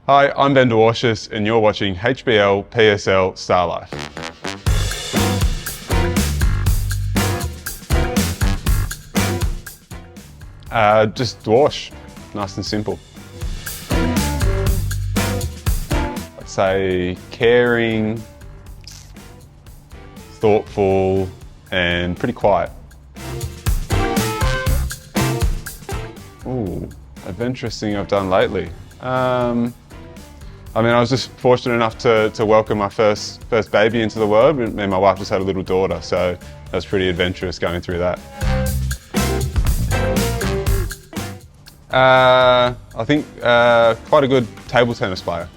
Hi, I'm Ben Dwarshuis and you're watching HBL PSL Starlife. Just Dwarsh, nice and simple. I'd say caring, thoughtful and pretty quiet. Ooh, adventurous thing I've done lately. I mean, I was just fortunate enough to welcome my first baby into the world, and my wife just had a little daughter, so that was pretty adventurous going through that. I think quite a good table tennis player.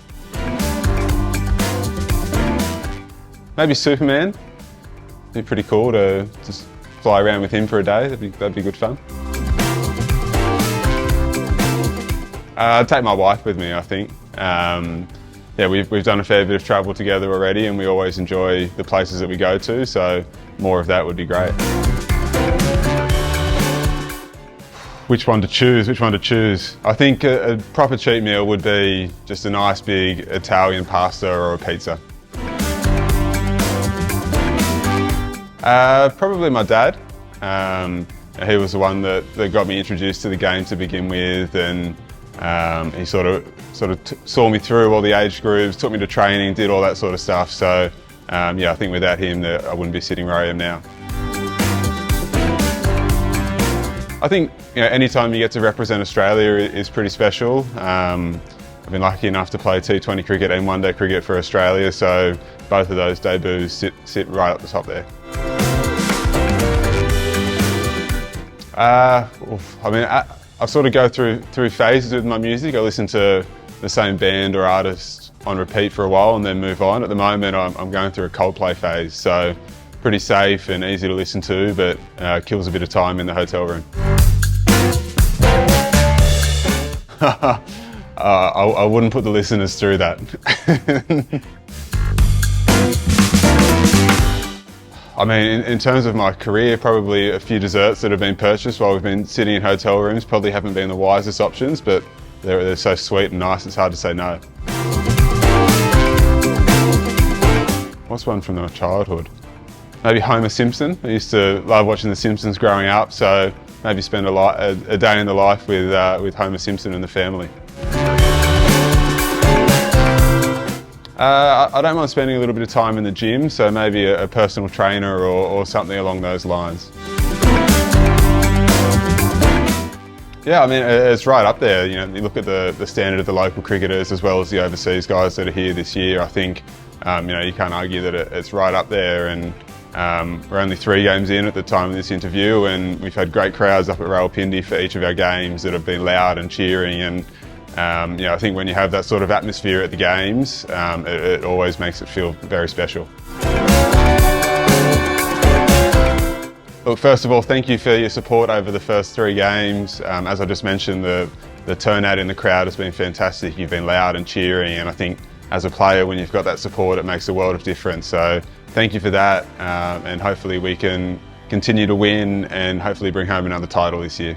Maybe Superman. It'd be pretty cool to just fly around with him for a day. That'd be good fun. I'd take my wife with me, I think. Yeah, we've done a fair bit of travel together already, and we always enjoy the places that we go to, so more of that would be great. Which one to choose? I think a proper cheat meal would be just a nice big Italian pasta or a pizza. Probably my dad. He was the one that got me introduced to the game to begin with, and he sort of saw me through all the age groups, took me to training, did all that sort of stuff. So yeah, I think without him I wouldn't be sitting where I am now. I think anytime you get to represent Australia is pretty special. I've been lucky enough to play T20 cricket and one-day cricket for Australia, so both of those debuts sit right up the top there. I mean, I sort of go through phases with my music. I listen to the same band or artist on repeat for a while and then move on. At the moment, I'm going through a Coldplay phase, so pretty safe and easy to listen to, but kills a bit of time in the hotel room. I wouldn't put the listeners through that. I mean, in terms of my career, probably a few desserts that have been purchased while we've been sitting in hotel rooms probably haven't been the wisest options, but they're so sweet and nice, it's hard to say no. What's one from my childhood? Maybe Homer Simpson. I used to love watching The Simpsons growing up, so maybe spend a day in the life with Homer Simpson and the family. I don't mind spending a little bit of time in the gym, so maybe a personal trainer or something along those lines. Yeah, I mean, it's right up there. You look at the standard of the local cricketers as well as the overseas guys that are here this year. I think you can't argue that it's right up there, and we're only 3 games in at the time of this interview, and we've had great crowds up at Rawalpindi for each of our games that have been loud and cheering, and I think when you have that sort of atmosphere at the games, it always makes it feel very special. Look, first of all, thank you for your support over the first 3 games. As I just mentioned, the turnout in the crowd has been fantastic. You've been loud and cheering, and I think as a player, when you've got that support, it makes a world of difference. So thank you for that, and hopefully we can continue to win and hopefully bring home another title this year.